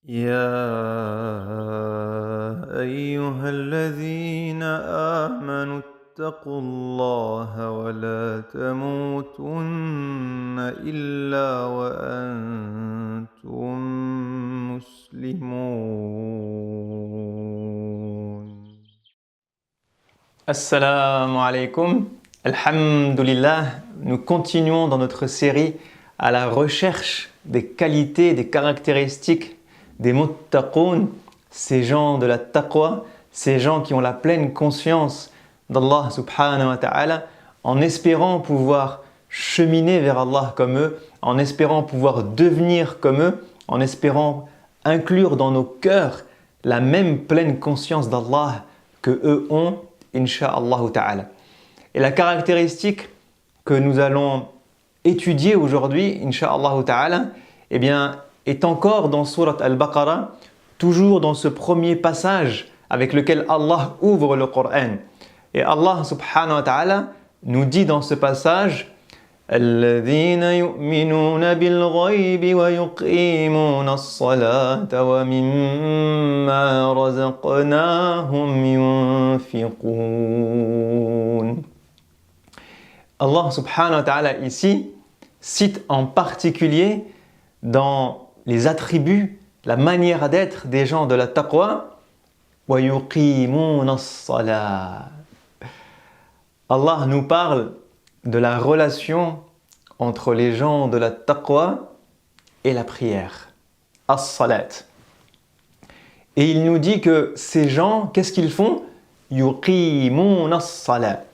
يا أيها الذين آمنوا اتقوا الله ولا تموتن إلا وأنتم مسلمون. Assalamu alaikum, alhamdulillah, nous continuons dans notre série à la recherche des qualités, des caractéristiques des muttaqoun, ces gens de la taqwa, ces gens qui ont la pleine conscience d'Allah subhanahu wa ta'ala, en espérant pouvoir cheminer vers Allah comme eux, en espérant pouvoir devenir comme eux, en espérant inclure dans nos cœurs la même pleine conscience d'Allah que eux ont, Inch'Allah ta'ala. Et la caractéristique que nous allons étudier aujourd'hui, Inch'Allah ta'ala, eh bien, est encore dans Surat Al-Baqarah, toujours dans ce premier passage avec lequel Allah ouvre le Coran. Et Allah subhanahu wa ta'ala nous dit dans ce passage الذين يؤمنون بالغيب ويقيمون الصلاة ومما رزقناهم ينفقون. Allah subhanahu wa ta'ala ici cite en particulier dans les attributs, la manière d'être des gens de la taqwa, ويقيمون الصلاة. Allah nous parle de la relation entre les gens de la taqwa et la prière, as-salat. Et il nous dit que ces gens, qu'est-ce qu'ils font? Yuqimun as-salat.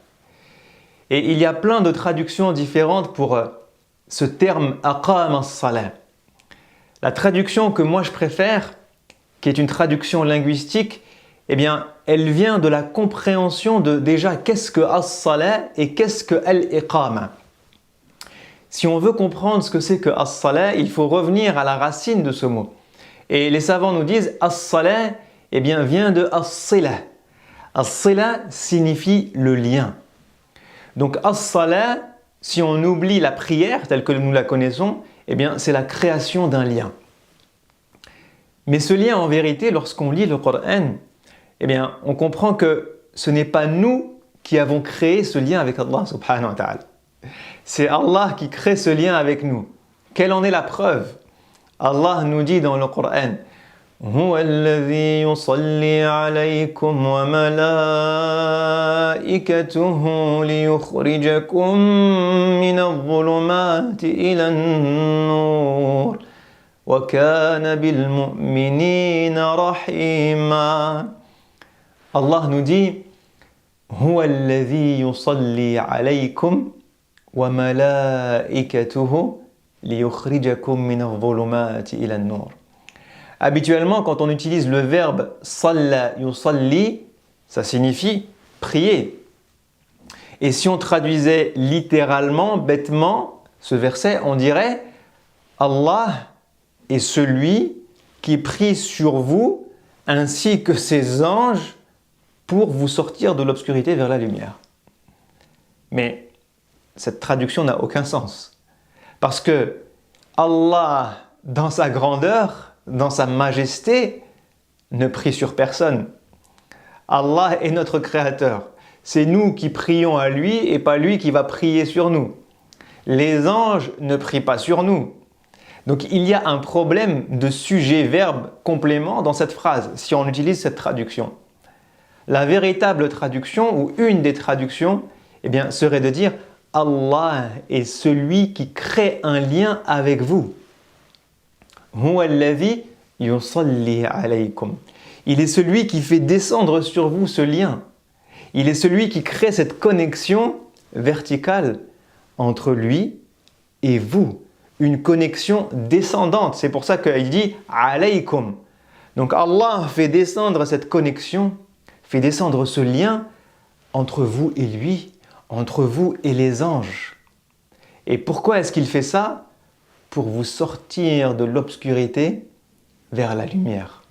Et il y a plein de traductions différentes pour ce terme aqam as-salat. La traduction que moi je préfère, qui est une traduction linguistique, eh bien, elle vient de la compréhension de déjà qu'est-ce que as-salat et qu'est-ce que al-iqama. Si on veut comprendre ce que c'est que as-salat, il faut revenir à la racine de ce mot. Et les savants nous disent as-salat, eh bien, vient de as-sila. As-sila signifie le lien. Donc as-salat, si on oublie la prière telle que nous la connaissons, eh bien, c'est la création d'un lien. Mais ce lien, en vérité, lorsqu'on lit le Coran, eh bien, on comprend que ce n'est pas nous qui avons créé ce lien avec Allah subhanahu wa ta'ala. C'est Allah qui crée ce lien avec nous. Quelle en est la preuve? Allah nous dit dans le Coran هو الذي يصلي عليكم وملائكته ليخرجكم من الظلمات إلى النور وكان بالمؤمنين رحيما. Allah nous dit هو الذي يصلي عليكم وملائكته ليخرجكم من الظلمات إلى النور. Habituellement, quand on utilise le verbe salla yusalli, ça signifie prier. Et si on traduisait littéralement, bêtement, ce verset, on dirait Allah est celui qui prie sur vous ainsi que ses anges pour vous sortir de l'obscurité vers la lumière. Mais cette traduction n'a aucun sens. Parce que Allah, dans sa grandeur, dans sa majesté, ne prie sur personne. Allah est notre créateur. C'est nous qui prions à lui et pas lui qui va prier sur nous. Les anges ne prient pas sur nous. Donc il y a un problème de sujet-verbe complément dans cette phrase, si on utilise cette traduction. La véritable traduction, ou une des traductions, eh bien, serait de dire Allah est celui qui crée un lien avec vous. Huwa alladhi yusalli alaykum. Il est celui qui fait descendre sur vous ce lien. Il est celui qui crée cette connexion verticale entre lui et vous. Une connexion descendante. C'est pour ça qu'il dit alaykum. Donc Allah fait descendre cette connexion, fait descendre ce lien entre vous et lui, entre vous et les anges. Et pourquoi est-ce qu'il fait ça? Pour vous sortir de l'obscurité vers la lumière.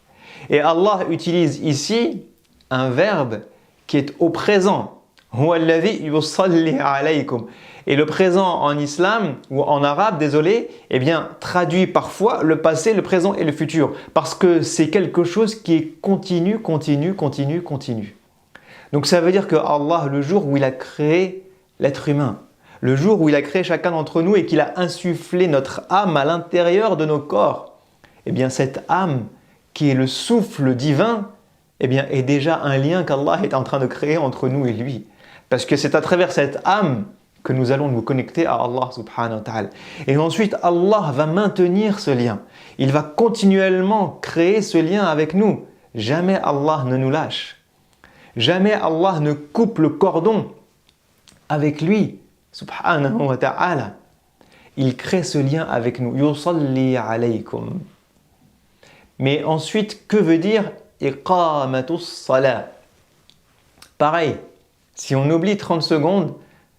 Et Allah utilise ici un verbe qui est au présent. Huwa alladhi yusalli alaykum. Et le présent en islam, ou en arabe, désolé, eh bien, traduit parfois le passé, le présent et le futur. Parce que c'est quelque chose qui est continu. Donc ça veut dire que Allah, le jour où il a créé l'être humain, le jour où il a créé chacun d'entre nous et qu'il a insufflé notre âme à l'intérieur de nos corps, eh bien cette âme qui est le souffle divin, eh bien est déjà un lien qu'Allah est en train de créer entre nous et lui. Parce que c'est à travers cette âme que nous allons nous connecter à Allah subhanahu wa ta'ala. Et ensuite, Allah va maintenir ce lien. Il va continuellement créer ce lien avec nous. Jamais Allah ne nous lâche. Jamais Allah ne coupe le cordon avec lui, subhanahu wa ta'ala. Il crée ce lien avec nous. Yusalli alaykum. Mais ensuite, que veut dire iqamatus salat? Pareil, si on oublie 30 secondes,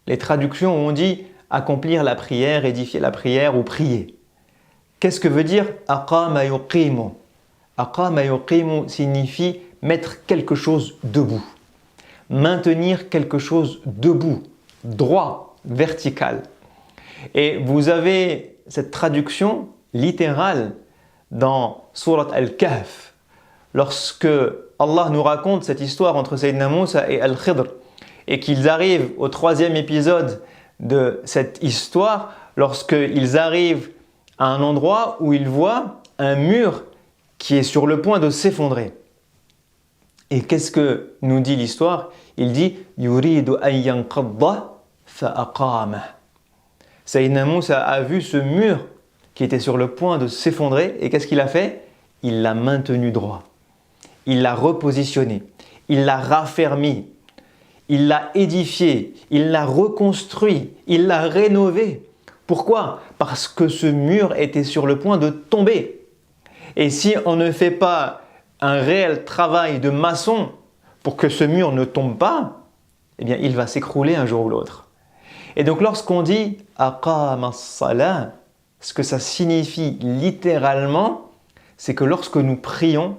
les traductions ont dit accomplir la prière, édifier la prière ou prier. Qu'est-ce que veut dire aqama yuqimu? Aqama yuqimu signifie mettre quelque chose debout. Maintenir quelque chose debout, droit, vertical. Et vous avez cette traduction littérale dans Surat Al-Kahf, lorsque Allah nous raconte cette histoire entre Sayyidina Moussa et Al-Khidr, et qu'ils arrivent au 3e épisode de cette histoire, lorsqu'ils arrivent à un endroit où ils voient un mur qui est sur le point de s'effondrer. Et qu'est-ce que nous dit l'histoire? Il dit « Yuridu an yanqadda fa'aqamah » Sayyidina Moussa a vu ce mur qui était sur le point de s'effondrer, et qu'est-ce qu'il a fait? Il l'a maintenu droit. Il l'a repositionné, il l'a raffermi, il l'a édifié, il l'a reconstruit, il l'a rénové. Pourquoi? Parce que ce mur était sur le point de tomber. Et si on ne fait pas un réel travail de maçon pour que ce mur ne tombe pas, eh bien il va s'écrouler un jour ou l'autre. Et donc lorsqu'on dit « aqama as-salah », ce que ça signifie littéralement, c'est que lorsque nous prions,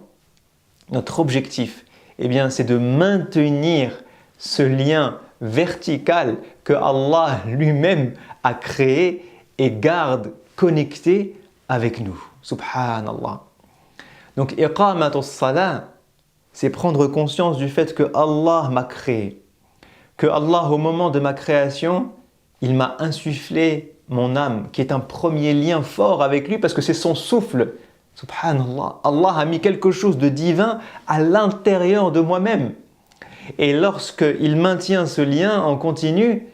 notre objectif, eh bien, c'est de maintenir ce lien vertical que Allah lui-même a créé et garde connecté avec nous. Subhanallah. Donc, iqamatus salah, c'est prendre conscience du fait que Allah m'a créé, que Allah, au moment de ma création, il m'a insufflé mon âme, qui est un premier lien fort avec lui parce que c'est son souffle. Subhanallah, Allah a mis quelque chose de divin à l'intérieur de moi-même. Et lorsqu'il maintient ce lien en continu,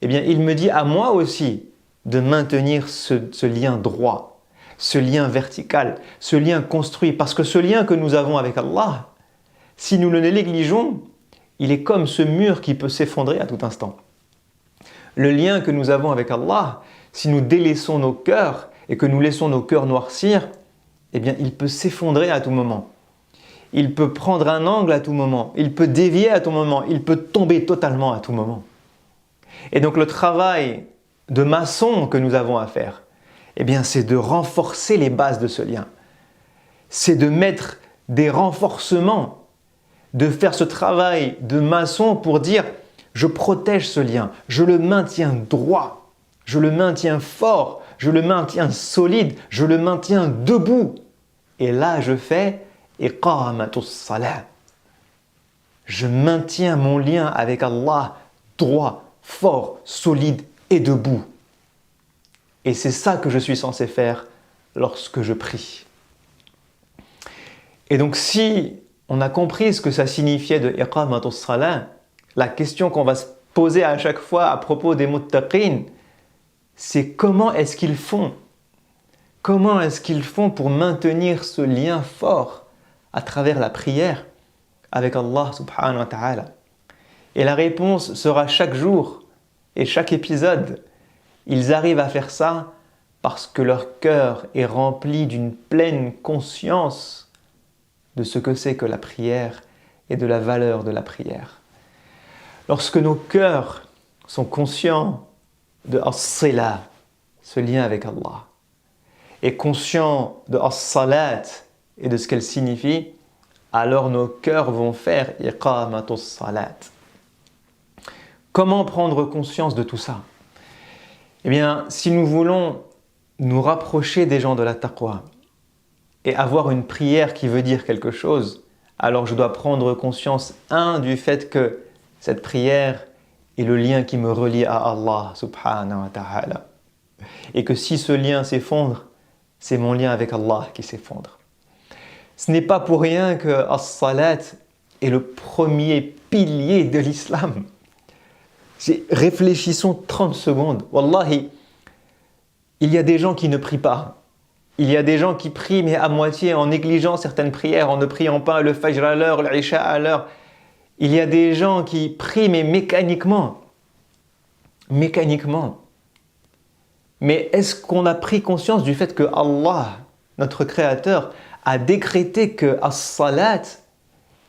eh bien, il me dit à moi aussi de maintenir ce lien droit, ce lien vertical, ce lien construit. Parce que ce lien que nous avons avec Allah, si nous le négligeons, il est comme ce mur qui peut s'effondrer à tout instant. Le lien que nous avons avec Allah, si nous délaissons nos cœurs et que nous laissons nos cœurs noircir, eh bien, il peut s'effondrer à tout moment. Il peut prendre un angle à tout moment. Il peut dévier à tout moment. Il peut tomber totalement à tout moment. Et donc, le travail de maçon que nous avons à faire, eh bien, c'est de renforcer les bases de ce lien. C'est de mettre des renforcements, de faire ce travail de maçon pour dire « je protège ce lien, je le maintiens droit, je le maintiens fort, je le maintiens solide, je le maintiens debout. » Et là, je fais iqamatus salah. Je maintiens mon lien avec Allah droit, fort, solide et debout. Et c'est ça que je suis censé faire lorsque je prie. Et donc, si on a compris ce que ça signifiait de iqamatus salah, la question qu'on va se poser à chaque fois à propos des muttaqin, c'est comment est-ce qu'ils font? Comment est-ce qu'ils font pour maintenir ce lien fort à travers la prière avec Allah subhanahu wa ta'ala? Et la réponse sera chaque jour et chaque épisode. Ils arrivent à faire ça parce que leur cœur est rempli d'une pleine conscience de ce que c'est que la prière et de la valeur de la prière. Lorsque nos cœurs sont conscients de as-sila, ce lien avec Allah, et conscients de as-salat et de ce qu'elle signifie, alors nos cœurs vont faire iqamatus salat. Comment prendre conscience de tout ça? Eh bien, si nous voulons nous rapprocher des gens de la taqwa et avoir une prière qui veut dire quelque chose, alors je dois prendre conscience, du fait que cette prière est le lien qui me relie à Allah subhanahu wa ta'ala. Et que si ce lien s'effondre, c'est mon lien avec Allah qui s'effondre. Ce n'est pas pour rien que as-salat est le premier pilier de l'islam. Réfléchissons 30 secondes. Wallahi, il y a des gens qui ne prient pas. Il y a des gens qui prient mais à moitié en négligeant certaines prières, en ne priant pas le fajr à l'heure, l'isha à l'heure. Il y a des gens qui prient mais mécaniquement. Mécaniquement. Mais est-ce qu'on a pris conscience du fait que Allah, notre Créateur, a décrété que as-salat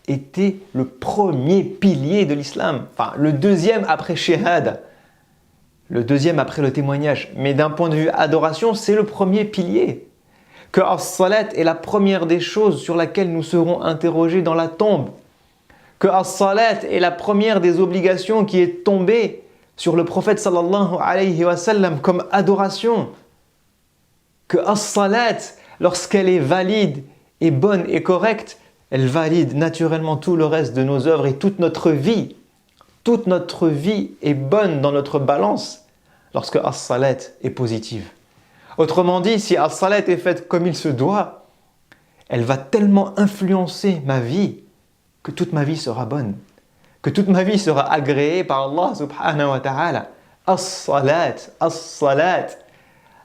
était le premier pilier de l'islam, enfin le deuxième après shahada, le deuxième après le témoignage. Mais d'un point de vue adoration, c'est le premier pilier. Que as-salat est la première des choses sur laquelle nous serons interrogés dans la tombe. Que as-salat est la première des obligations qui est tombée sur le prophète sallallahu alayhi wa sallam comme adoration. Que as-salat, lorsqu'elle est valide et bonne et correcte, elle valide naturellement tout le reste de nos œuvres et toute notre vie. Toute notre vie est bonne dans notre balance lorsque as-salat est positive. Autrement dit, si as-salat est faite comme il se doit, elle va tellement influencer ma vie que toute ma vie sera bonne, que toute ma vie sera agréée par Allah subhanahu wa ta'ala. As-salat, as-salat.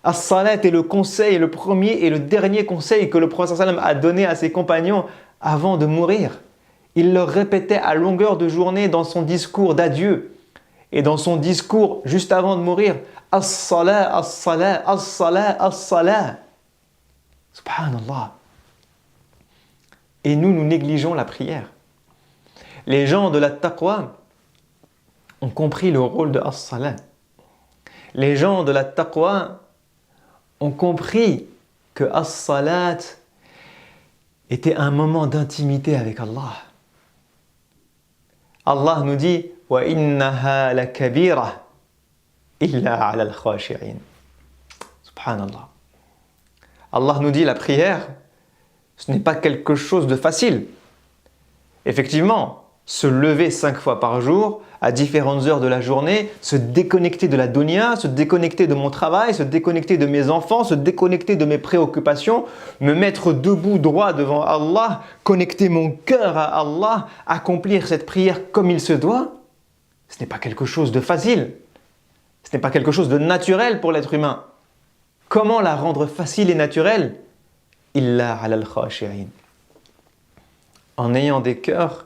As-salat est le conseil, le premier et le dernier conseil que le prophète sallam a donné à ses compagnons avant de mourir. Il leur répétait à longueur de journée dans son discours d'adieu et dans son discours juste avant de mourir, as-salat, as-salat, as-salat, as-salat. Subhanallah. Et nous négligeons la prière. Les gens de la taqwa ont compris le rôle de as-salat. Les gens de la taqwa ont compris que as-salat était un moment d'intimité avec Allah. Allah nous dit wa innaha lakabira illa 'ala al-khashi'in. Subhanallah. Allah nous dit la prière, ce n'est pas quelque chose de facile. Effectivement, se lever 5 fois par jour, à différentes heures de la journée, se déconnecter de la dunya, se déconnecter de mon travail, se déconnecter de mes enfants, se déconnecter de mes préoccupations, me mettre debout droit devant Allah, connecter mon cœur à Allah, accomplir cette prière comme il se doit, ce n'est pas quelque chose de facile. Ce n'est pas quelque chose de naturel pour l'être humain. Comment la rendre facile et naturelle? Illa 'ala al-khashi'in. En ayant des cœurs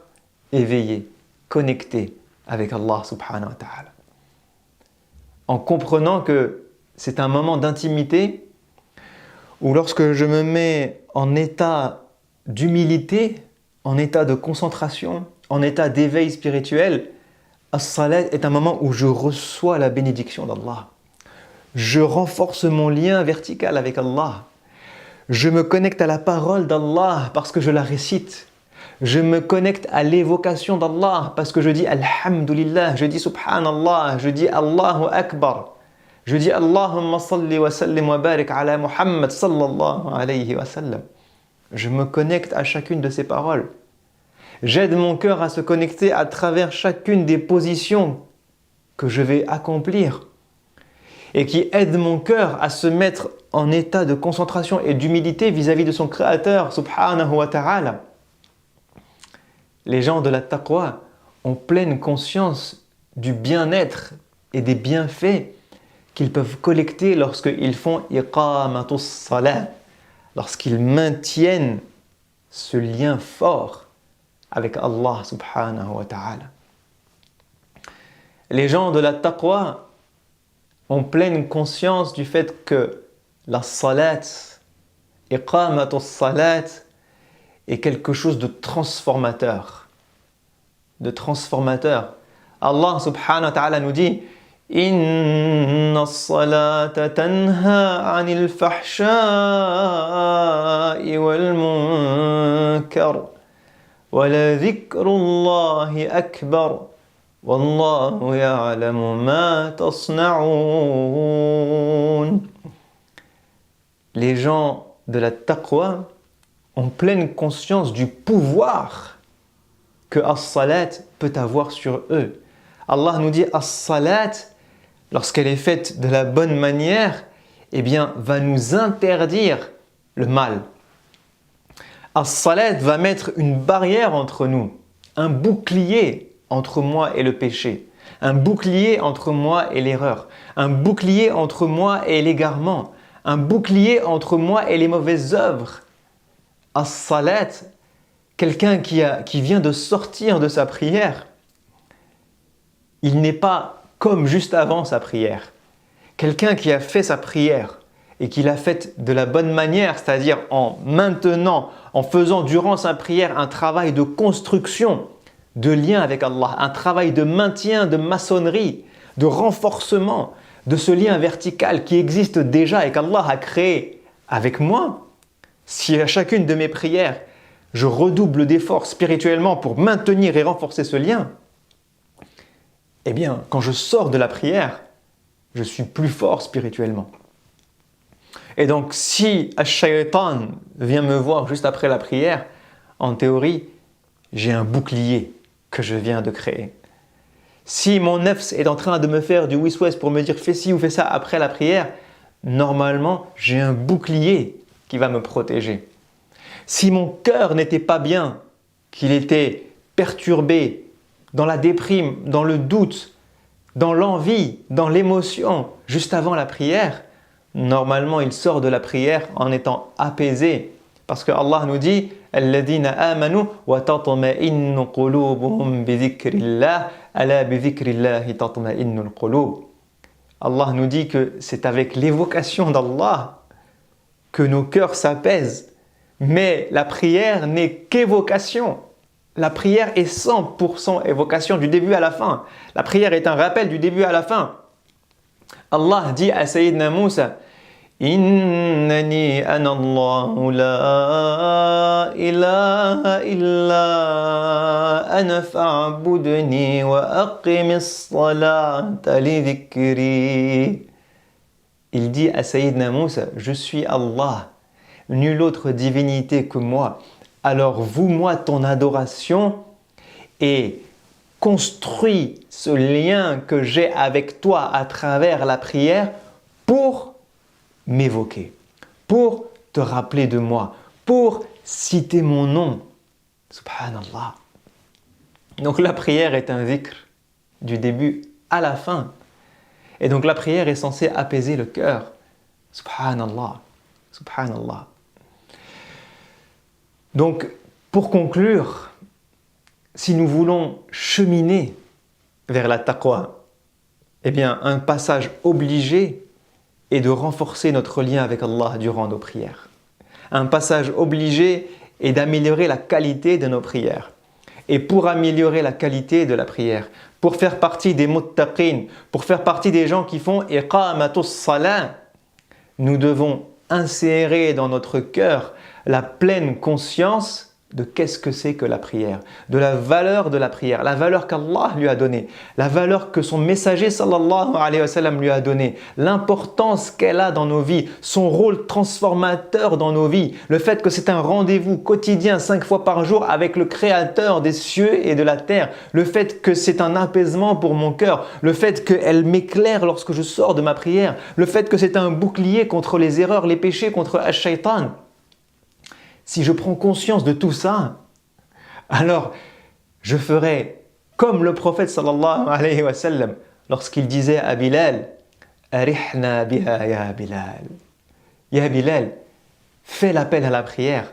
éveillés, connectés avec Allah subhanahu wa ta'ala. En comprenant que c'est un moment d'intimité où lorsque je me mets en état d'humilité, en état de concentration, en état d'éveil spirituel, as-salat est un moment où je reçois la bénédiction d'Allah. Je renforce mon lien vertical avec Allah. Je me connecte à la parole d'Allah parce que je la récite. Je me connecte à l'évocation d'Allah parce que je dis Alhamdulillah, je dis Subhanallah, je dis Allahu Akbar. Je dis Allahumma salli wa sallim wa barik ala Muhammad sallallahu alayhi wa sallam. Je me connecte à chacune de ces paroles. J'aide mon cœur à se connecter à travers chacune des positions que je vais accomplir et qui aide mon cœur à se mettre en état de concentration et d'humilité vis-à-vis de son Créateur subhanahu wa ta'ala. Les gens de la taqwa ont pleine conscience du bien-être et des bienfaits qu'ils peuvent collecter lorsqu'ils font iqamatus salat, lorsqu'ils maintiennent ce lien fort avec Allah subhanahu wa ta'ala. Les gens de la taqwa ont pleine conscience du fait que la salat, iqamatus salat, est quelque chose de transformateur. Allah subhanahu wa ta'ala nous dit Inna as-salata tanha 'anil fahsha'i wal munkar wa la dhikrullahi akbar Wallahu ya'lamu ma tasna'un. Les gens de la taqwa ont pleine conscience du pouvoir que as-salat peut avoir sur eux. Allah nous dit as-salat, lorsqu'elle est faite de la bonne manière, eh bien, va nous interdire le mal. As-salat va mettre une barrière entre nous, un bouclier entre moi et le péché, un bouclier entre moi et l'erreur, un bouclier entre moi et l'égarement, un bouclier entre moi et les mauvaises œuvres. As-salat, quelqu'un qui vient de sortir de sa prière, il n'est pas comme juste avant sa prière. Quelqu'un qui a fait sa prière et qui l'a faite de la bonne manière, c'est-à-dire en maintenant, en faisant durant sa prière un travail de construction, de lien avec Allah, un travail de maintien, de maçonnerie, de renforcement de ce lien vertical qui existe déjà et qu'Allah a créé avec moi. Si à chacune de mes prières, je redouble d'efforts spirituellement pour maintenir et renforcer ce lien, eh bien, quand je sors de la prière, je suis plus fort spirituellement. Et donc, si Ash-Shaytan vient me voir juste après la prière, en théorie, j'ai un bouclier que je viens de créer. Si mon nefs est en train de me faire du wis-wes pour me dire fais ci ou fais ça après la prière, normalement, j'ai un bouclier qui va me protéger. Si mon cœur n'était pas bien, qu'il était perturbé, dans la déprime, dans le doute, dans l'envie, dans l'émotion, juste avant la prière, normalement il sort de la prière en étant apaisé. Parce que Allah nous dit « Alladhina amanu wa tatma'innu qulubuhum bi dhikrillah, ala bi dhikrillahi tatma'innul qulub » Allah nous dit que c'est avec l'évocation d'Allah que nos cœurs s'apaisent. Mais la prière n'est qu'évocation. La prière est 100% évocation du début à la fin. La prière est un rappel du début à la fin. Allah dit à Sayyidina Moussa « Innani ana Allahu la ilaha illa ana fa'budni wa aqimis salata li dhikri » Il dit à Sayyidina Moussa « Je suis Allah, nulle autre divinité que moi. Alors voue-moi ton adoration et construis ce lien que j'ai avec toi à travers la prière pour m'évoquer, pour te rappeler de moi, pour citer mon nom. Subhanallah. Donc la prière est un dhikr du début à la fin. Et donc la prière est censée apaiser le cœur. Subhanallah. Subhanallah. Donc, pour conclure, si nous voulons cheminer vers la taqwa, eh bien, un passage obligé est de renforcer notre lien avec Allah durant nos prières. Un passage obligé est d'améliorer la qualité de nos prières. Et pour améliorer la qualité de la prière, pour faire partie des muttaqin, pour faire partie des gens qui font iqamatus salat, nous devons insérer dans notre cœur la pleine conscience de qu'est-ce que c'est que la prière, de la valeur de la prière, la valeur qu'Allah lui a donnée, la valeur que son messager sallallahu alayhi wa sallam lui a donnée, l'importance qu'elle a dans nos vies, son rôle transformateur dans nos vies, le fait que c'est un rendez-vous quotidien 5 fois par jour avec le Créateur des cieux et de la terre, le fait que c'est un apaisement pour mon cœur, le fait qu'elle m'éclaire lorsque je sors de ma prière, le fait que c'est un bouclier contre les erreurs, les péchés, contre Ash-Shaytan. Si je prends conscience de tout ça, alors je ferai comme le prophète sallallahu alayhi wa sallam lorsqu'il disait à Bilal « Arihna biha ya Bilal » Ya Bilal, fais l'appel à la prière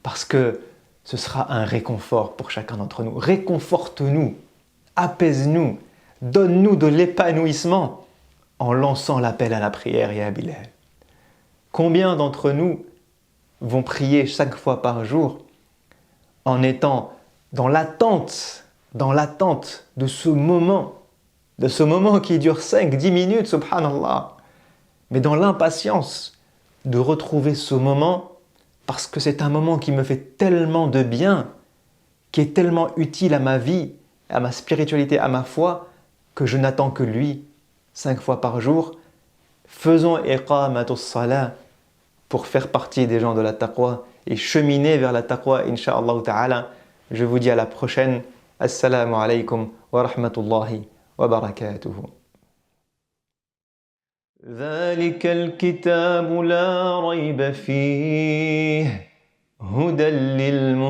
parce que ce sera un réconfort pour chacun d'entre nous. Réconforte-nous, apaise-nous, donne-nous de l'épanouissement en lançant l'appel à la prière, ya Bilal. Combien d'entre nous vont prier 5 fois par jour en étant dans l'attente de ce moment qui dure 5-10 minutes, subhanallah, mais dans l'impatience de retrouver ce moment parce que c'est un moment qui me fait tellement de bien, qui est tellement utile à ma vie, à ma spiritualité, à ma foi, que je n'attends que lui, 5 fois par jour. Faisons iqamatus salah pour faire partie des gens de la taqwa et cheminer vers la taqwa, insha'Allah ta'ala. Je vous dis à la prochaine. Assalamu alaikum wa rahmatullahi wa barakatuhu. ذلك الكتاب لا ريب فيه هدى للمتقين